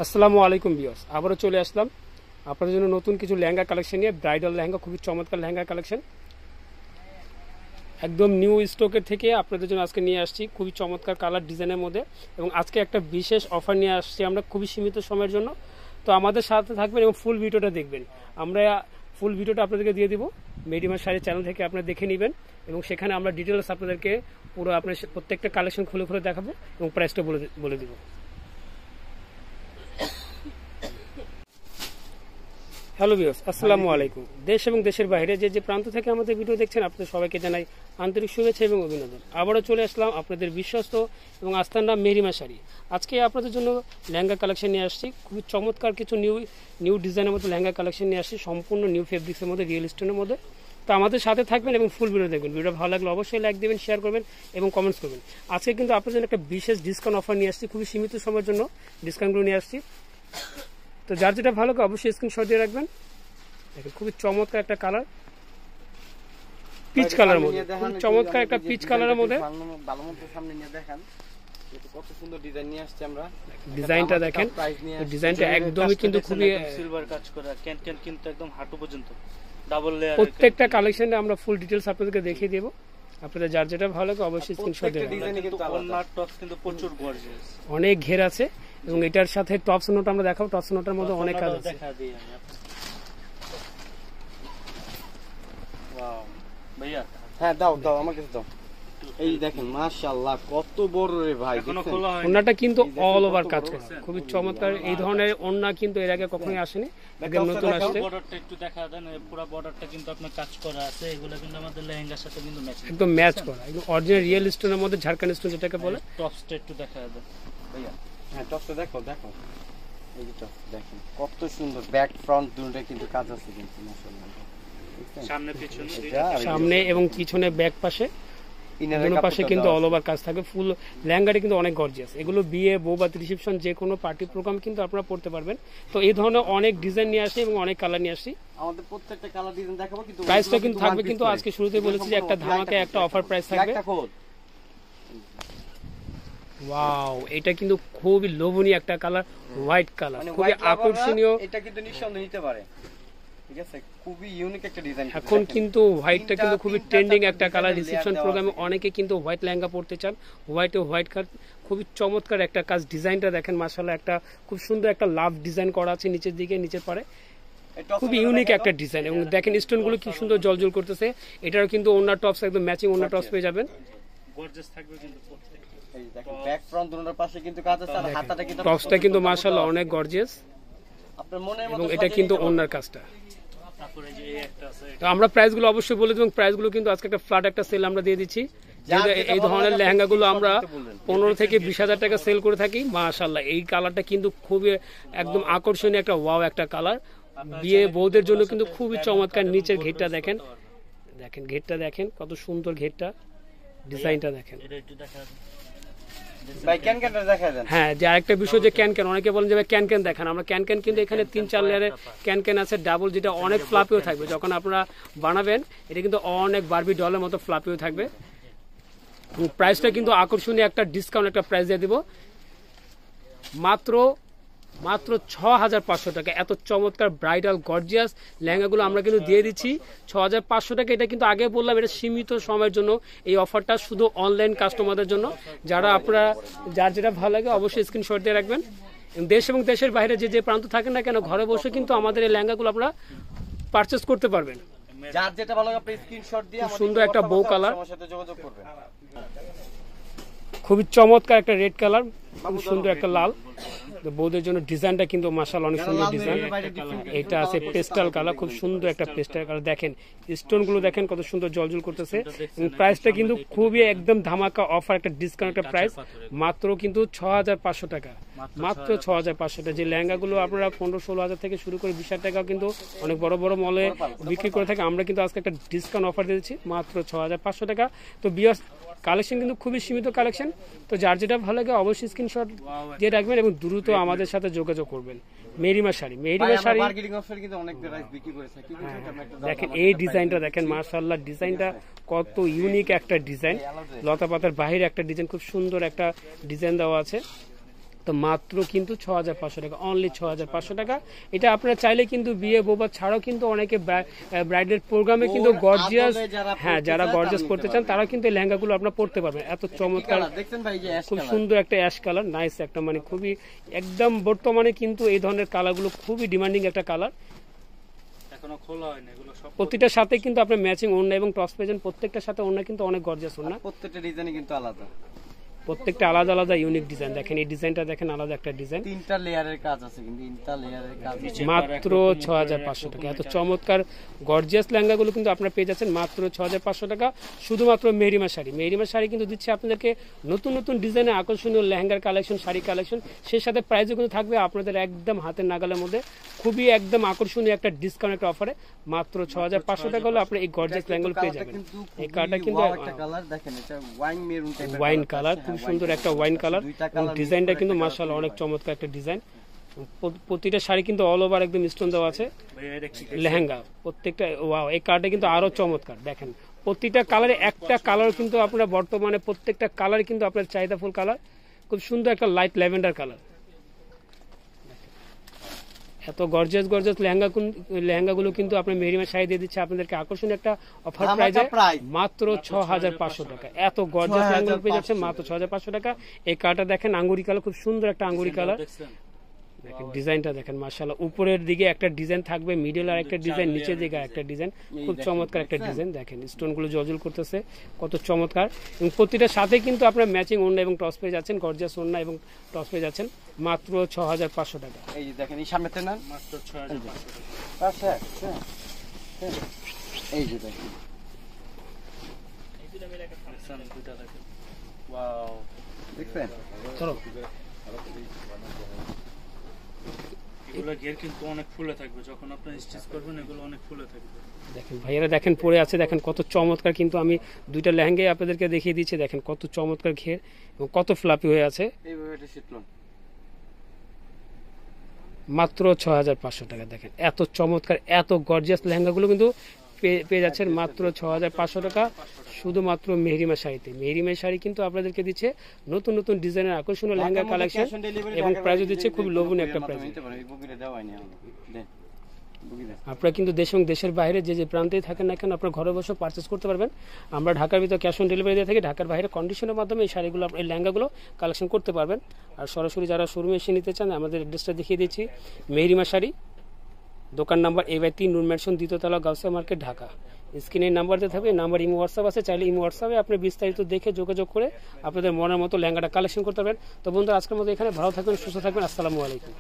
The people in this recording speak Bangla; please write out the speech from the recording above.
আসসালামু আলাইকুম ভিউয়ার্স, আবারও চলে আসলাম আপনাদের জন্য নতুন কিছু লেহেঙ্গা কালেকশন নিয়ে। ব্রাইডাল লেহেঙ্গা, খুবই চমৎকার লেহেঙ্গা কালেকশন, একদম নিউ স্টকের থেকে আপনাদের জন্য আজকে নিয়ে আসছি খুবই চমৎকার কালার ডিজাইনের মধ্যে। এবং আজকে একটা বিশেষ অফার নিয়ে আসছি আমরা খুবই সীমিত সময়ের জন্য। তো আমাদের সাথে থাকবেন এবং ফুল ভিডিওটা দেখবেন। আমরা ফুল ভিডিওটা আপনাদেরকে দিয়ে দিব মেরিমা শাড়ি চ্যানেল থেকে, আপনারা দেখে নেবেন এবং সেখানে আমরা ডিটেলস আপনাদেরকে পুরো আপনার প্রত্যেকটা কালেকশন খুলে খুলে দেখাবো এবং প্রাইসটা বলে দিব। হ্যালো ভিউয়ার্স, আসসালামু আলাইকুম। দেশ এবং দেশের বাইরে যে প্রান্ত থেকে আমাদের ভিডিও দেখছেন আপনাদের সবাইকে জানাই আন্তরিক শুভেচ্ছা এবং অভিনন্দন। আবারও চলে আসলাম আপনাদের বিশ্বস্ত এবং আস্থার নাম মেরিমা শাড়ি। আজকে আপনাদের জন্য লেহেঙ্গা কালেকশন নিয়ে আসছি, খুবই চমৎকার কিছু নিউ ডিজাইনের মধ্যে লেহেঙ্গা কালেকশন নিয়ে আসছি, সম্পূর্ণ নিউ ফেব্রিক্সের মধ্যে, রিয়েল স্টোনের মধ্যে। তো আমাদের সাথে থাকবেন এবং ফুল ভিডিও দেখবেন। ভিডিও ভালো লাগলে অবশ্যই লাইক দেবেন, শেয়ার করবেন এবং কমেন্টস করবেন। আজকে কিন্তু আপনাদের জন্য একটা বিশেষ ডিসকাউন্ট অফার নিয়ে আসছি, খুবই সীমিত সময়ের জন্য ডিসকাউন্টগুলো নিয়ে আসছি। তো যার যেটা ভালো লাগে অবশ্যই স্ক্রিনশট দিয়ে রাখবেন। দেখেন খুবই চমৎকার একটা কালার, পিচ কালারের মধ্যে, খুব চমৎকার একটা পিচ কালারের মধ্যে। ভালো মতো সামনে নিয়ে দেখেন কত সুন্দর ডিজাইন নিয়ে আসছে আমরা। ডিজাইনটা দেখেন, ডিজাইনটা একদমই কিন্তু খুবই সিলভার কাজ করা, ক্যান কিন্তু একদম হাঁটু পর্যন্ত ডাবল লেয়ার। প্রত্যেকটা কালেকশনে আমরা ফুল ডিটেইলস আপনাদেরকে দেখিয়ে দেব। আপনাদের যার যেটা ভালো লাগে অবশ্যই স্ক্রিনশট দেবেন। ওনার টপস কিন্তু প্রচুর গর্জিয়াস, অনেক ঘের আছে এবং এটার সাথে টপস নোট আমরা দেখাবো। টপস নোটের মধ্যে অনেক কাজ আছে। দেখা দিই আমি ওয়াও ভাইয়া। হ্যাঁ দাও আমার কাছে দাও। এই দেখেন মাশাআল্লাহ কত বড় রে ভাই। ওন্নাটা কিন্তু অল ওভার কাজ করা, খুবই চমৎকার। এই ধরনের ওন্না কিন্তু এর আগে কখনোই আসেনি, একদম নতুন আসছে। বর্ডারটা একটু দেখা দেন, পুরো বর্ডারটা কিন্তু আপনার কাজ করা আছে। এগুলো কিন্তু আমাদের লেহেঙ্গার সাথে কিন্তু ম্যাচ, একদম ম্যাচ করা, একদম অরিজিনাল রিয়েল স্টোনের মধ্যে, ঝাড়খান্ড স্টোন যেটাকে বলে। টপসটা একটু দেখা দেন ভাইয়া। হ্যাঁ টপসটা দেখো। এই যে টপস দেখেন কত সুন্দর, ব্যাক ফ্রন্ট দুটোই কিন্তু কাজ আছে কিন্তু মাশাআল্লাহ। সামনে এবং পিছনে, ব্যাক পাশে, দুটো পাশে কিন্তু অল ওভার কাজ থাকে। ফুল লেহেঙ্গাটা কিন্তু অনেক গর্জিয়াস। এগুলো বিয়ে, বৌভাত, রিসেপশন, যে কোনো পার্টি প্রোগ্রাম কিন্তু আপনারা পড়তে পারবেন। তো এই ধরনের অনেক ডিজাইন নিয়ে আসি এবং অনেক কালার নিয়ে আসি। আমাদের প্রত্যেকটা কালার ডিজাইন দেখাবো, কিন্তু প্রাইসটা কিন্তু থাকবে, কিন্তু আজকে শুরুতেই বলেছি যে একটা ধামাকা, একটা অফার প্রাইস থাকবে। ওয়াও, এটা কিন্তু খুবই লোভনীয় একটা কালার, হোয়াইট কালার, খুবই আকর্ষণীয়। এটা কিন্তু নিঃসন্দেহে নিতে পারে, ঠিক আছে, খুবই ইউনিক একটা ডিজাইন। এখন কিন্তু হোয়াইটটা কিন্তু খুবই ট্রেন্ডিং একটা কালার। রিসেপশন প্রোগ্রামে অনেকে কিন্তু হোয়াইট লেহেঙ্গা পড়তে চান। হোয়াইট কালার, খুবই চমৎকার একটা কাজ। ডিজাইনটা দেখেন মাশাআল্লাহ, একটা খুব সুন্দর একটা লাভ ডিজাইন করা আছে নিচের দিকে, নিচের পারে, খুবই ইউনিক একটা ডিজাইন। এবং দেখেন স্টোনগুলো কি সুন্দর জলজল করতেছে। এটারও কিন্তু ওনার টপস একদম ম্যাচিং ওনার টপস পেয়ে যাবেন। গর্জিয়াস থাকবে কিন্তু প্রত্যেকটা। এই দেখেন ব্যাক ফ্রন্ট দুটোর পাশে কিন্তু কাজ আছে, আর হাতাটা কিন্তু টপসটা কিন্তু মাশাআল্লাহ অনেক গর্জিয়াস। আপনার মনের মতো, এবং এটা কিন্তু ওনার কাজটা। তারপরে যে একটা আছে, তো আমরা প্রাইসগুলো অবশ্যই বলে দেব। প্রাইসগুলো কিন্তু আজকে একটা ফ্ল্যাট একটা সেল আমরা দিয়ে দিচ্ছি। এই ধরনের লেহেঙ্গাগুলো আমরা 15 থেকে 20,000 টাকা সেল করে থাকি। মাশাআল্লাহ এই কালারটা কিন্তু খুবই একদম আকর্ষণীয় একটা ওয়াও একটা কালার। বিয়ে বউদের জন্য কিন্তু খুবই চমৎকার। নিচের ঘেরটা দেখেন, ঘেরটা দেখেন কত সুন্দর, ঘেরটা ডিজাইনটা দেখেন। এটা একটু দেখা দেন ভাই, ক্যানটা দেখা দেন। হ্যাঁ, যে আরেকটা বিষয় যে ক্যান, অনেকে বলেন যে ভাই ক্যান দেখান। আমরা ক্যান কিন্তু এখানে 3-4 লেয়ারের ক্যান আছে, ডাবল, যেটা অনেক ফ্লাপিও থাকবে। যখন আপনারা বানাবেন এটা কিন্তু অনেক বারবি ডলের মতো ফ্লাপিও থাকবে। প্রাইসটা কিন্তু আকর্ষণীয় একটা ডিসকাউন্ট একটা প্রাইস দিয়ে দিব, মাত্র 6,500 টাকা। এত চমৎকার ব্রাইডাল গর্জিয়াস লেহেঙ্গাগুলো আমরা কিন্তু দিয়ে দিচ্ছি 6,500 টাকা। এটা কিন্তু আগে বললাম, এটা সীমিত সময়ের জন্য এই অফারটা, শুধু অনলাইন কাস্টমারদের জন্য। যারা আপনারা যার যেটা ভালো লাগে অবশ্যই স্ক্রিনশট দিয়ে রাখবেন। দেশ এবং দেশের বাইরে যে প্রান্ত থাকেন না কেন, ঘরে বসে কিন্তু আমাদের এই লেহেঙ্গাগুলো আপনারা পারচেস করতে পারবেন। যার যেটা ভালো লাগে আপনি স্ক্রিনশট দিয়ে আমাদের সুন্দর একটা বউ কালার, আমার সাথে যোগাযোগ করবেন। খুবই চমৎকার একটা রেড কালার, খুব সুন্দর একটা লাল। বউদের জন্য ডিজাইনটা কিন্তু মাশাআল্লাহ অনেক সুন্দর ডিজাইন। এটা আছে পেস্টাল কালার, খুব সুন্দর একটা পেস্টাল কালার। দেখেন স্টোনগুলো দেখেন কত সুন্দর জলজল করতেছে। এবং প্রাইসটা কিন্তু খুবই একদম ধামাকা অফার, একটা ডিসকাউন্ট একটা প্রাইস, মাত্র কিন্তু 6,500 টাকা। মাত্র 6,500 টাকা। যে লেহেঙ্গাগুলো আপনারা 15-16,000 থেকে শুরু করে 20,000 টাকাও কিন্তু অনেক বড় বড় মলে বিক্রি করে থাকে, আমরা কিন্তু আজকে একটা ডিসকাউন্ট অফার দিয়েছি মাত্র 6,500 টাকা। তো বিয়ার্স, কালেকশন কিন্তু খুবই সীমিত কালেকশন। তো যার যেটা ভালো লাগে অবশ্যই স্ক্রিনশট দিয়ে রাখবেন এবং দ্রুত আমাদের সাথে যোগাযোগ করবেন। মেরিমা শাড়ি, দেখেন এই ডিজাইনটা দেখেন মাশাআল্লাহ, ডিজাইনটা কত ইউনিক একটা ডিজাইন। লতা পাতার বাহিরে একটা ডিজাইন, খুব সুন্দর একটা ডিজাইন দেওয়া আছে। তো মাত্র কিন্তু 6500 টাকা, অনলি 6500 টাকা। এটা আপনারা চাইলে কিন্তু বিয়ে বৌভাত ছাড়াও কিন্তু অনেকে ব্রাইডের প্রোগ্রামে কিন্তু গর্জিয়াস, হ্যাঁ যারা গর্জিয়াস পড়তে চান তারা কিন্তু এই লেহেঙ্গাগুলো আপনারা পড়তে পারবেন। এত চমৎকার, দেখছেন ভাই যে খুব সুন্দর একটা অ্যাশ কালার, নাইস একটা, মানে খুবই একদম বর্তমানে কিন্তু এই ধরনের কালারগুলো খুবই ডিমান্ডিং একটা কালার। এখনো খোলা হয়নি এগুলো সব। প্রতিটার সাথে কিন্তু আপনার ম্যাচিং ওড়না এবং টপস পেয়েছেন, প্রত্যেকটার সাথে ওড়না কিন্তু অনেক গর্জিয়াস ওড়না, প্রত্যেকটা ডিজাইন কিন্তু আলাদা, প্রত্যেকটা আলাদা আলাদা ইউনিক ডিজাইন। দেখেন এই ডিজাইনটা দেখেন, আলাদা একটা ডিজাইন, 3টা লেয়ারের কাজ আছে কিন্তু 3টা লেয়ারের কাজ আছে। মাত্র 6500 টাকা। এত চমৎকার গর্জিয়াস লেহেঙ্গাগুলো কিন্তু আপনারা পেয়ে যাচ্ছেন মাত্র 6500 টাকা, শুধুমাত্র মেহরিমা শাড়ি। মেহরিমা শাড়ি কিন্তু দিচ্ছে আপনাদেরকে নতুন নতুন ডিজাইনের আকর্ষণীয় লেহেঙ্গার কালেকশন, শাড়ি কালেকশন, সেই সাথে প্রাইসও কিন্তু থাকবে আপনাদের একদম হাতের নাগালের মধ্যে, খুবই একদম আকর্ষণীয় একটা ডিসকাউন্ট একটা অফারে। মাত্র 6500 টাকা হলে আপনি এই গর্জিয়াস লেহেঙ্গাগুলো পেয়ে যাবেন। এই কালারটা কিন্তু একটা কালার দেখেন, এটা ওয়াইন মেরুন টাইপের ওয়াইন কালার, খুব সুন্দর একটা ওয়াইন কালার, এবং ডিজাইনটা কিন্তু মাশাআল্লাহ অনেক চমৎকার একটা ডিজাইন। প্রতিটা শাড়ি কিন্তু অল ওভার একদম স্টোন দেওয়া আছে, লেহেঙ্গা প্রত্যেকটা। ওয়াও, এই কালারটা কিন্তু আরো চমৎকার। দেখেন প্রতিটা কালারে, একটা কালার কিন্তু আপনারা বর্তমানে প্রত্যেকটা কালার কিন্তু আপনার চাহিদাফুল কালার, খুব সুন্দর একটা লাইট ল্যাভেন্ডার কালার। এত গর্জিয়াস গর্জিয়াস লেহেঙ্গাগুলো কিন্তু আপনার মেহরিমা শাড়ি দিয়ে দিচ্ছে আপনাদেরকে আকর্ষণীয় একটা অফার প্রাইজে মাত্র 6500 টাকা। এত গর্জিয়াস লেহেঙ্গা পেয়ে যাচ্ছে মাত্র 6500 টাকা। এই কালারটা দেখেন, আঙ্গুরি কালার, খুব সুন্দর একটা আঙ্গুরি কালার। দেখেন ডিজাইনটা দেখেন মাশাআল্লাহ, উপরের দিকে একটা ডিজাইন থাকবে, মিডল আর একটা ডিজাইন, নিচের দিকে একটা ডিজাইন, খুব চমৎকার একটা ডিজাইন। দেখেন স্টোনগুলো জলজল করতেছে, কত চমৎকার। এবং প্রতিটার সাথে কিন্তু আপনার ম্যাচিং ওড়না এবং টপস পেয়ে যাচ্ছেন, গর্জিয়াস ওড়না এবং টপস পেয়ে যাচ্ছেন মাত্র 6500 টাকা। এই যে দেখেন এই সামনেতে না মাত্র 6500 টাকা। পাশে এই যে দেখেন, দেখছেন দুইটা দেখেন, ওয়াও দেখছেন চলো, এগুলো ঘের কিন্তু অনেক ফুলে থাকবে, যখন আপনি স্টিচ করবেন এগুলো অনেক ফুলে থাকবে। দেখেন ভাইয়ারা দেখেন পরে আছে, দেখেন কত চমৎকার। কিন্তু আমি দুইটা লেহেঙ্গাই আপনাদেরকে দেখিয়ে দিচ্ছি, দেখেন কত চমৎকার ঘের এবং কত ফ্লাপি হয়ে আছে। এইভাবে এটা শীতলন মাত্র 6500 টাকা। দেখেন এত চমৎকার, এত গর্জিয়াস লেহেঙ্গাগুলো কিন্তু পেয়ে যাচ্ছেন মাত্র 6500 টাকা, শুধুমাত্র মেহরিমা শাড়িতে। মেহরিমা শাড়ি কিন্তু আপনাদেরকে দিচ্ছে নতুন নতুন ডিজাইনের আকর্ষণীয় লেহেঙ্গা কালেকশন, এবং প্রাইসও দিচ্ছে খুব লোভনীয় একটা প্রাইস। আপনারা কিন্তু দেশ এবং দেশের বাইরে যে যে প্রান্তেই থাকেন না কেন, আপনার ঘরে বসে পারচেস করতে পারবেন। আমরা ঢাকার ভিতরে ক্যাশ অন ডেলিভারি দিয়ে থাকি, ঢাকার বাইরে কন্ডিশনের মাধ্যমে এই শাড়িগুলো, এই লেহেঙ্গাগুলো কালেকশন করতে পারবেন। আর সরাসরি যারা শোরুমে এসে নিতে চান, আমাদের অ্যাড্রেসটা দেখিয়ে দিচ্ছি, মেহরিমা শাড়ি, দোকান নাম্বার A/3 নূর ম্যানশন, দ্বিতীয়তলা, গাউসিয়া মার্কেট, ঢাকা। স্ক্রিনের নাম্বার দিতে হবে, নাম্বার ইমো হোয়াটসঅ্যাপ আছে, চাইলে ইমো হোয়াটসঅ্যাপে আপনি বিস্তারিত দেখে যোগাযোগ করে আপনাদের মনের মতো লেহেঙ্গাটা কালেকশন করতে পারবেন। তো বন্ধুরা আজকের মতো এখানে, ভালো থাকবেন, সুস্থ থাকবেন, আসসালামু আলাইকুম।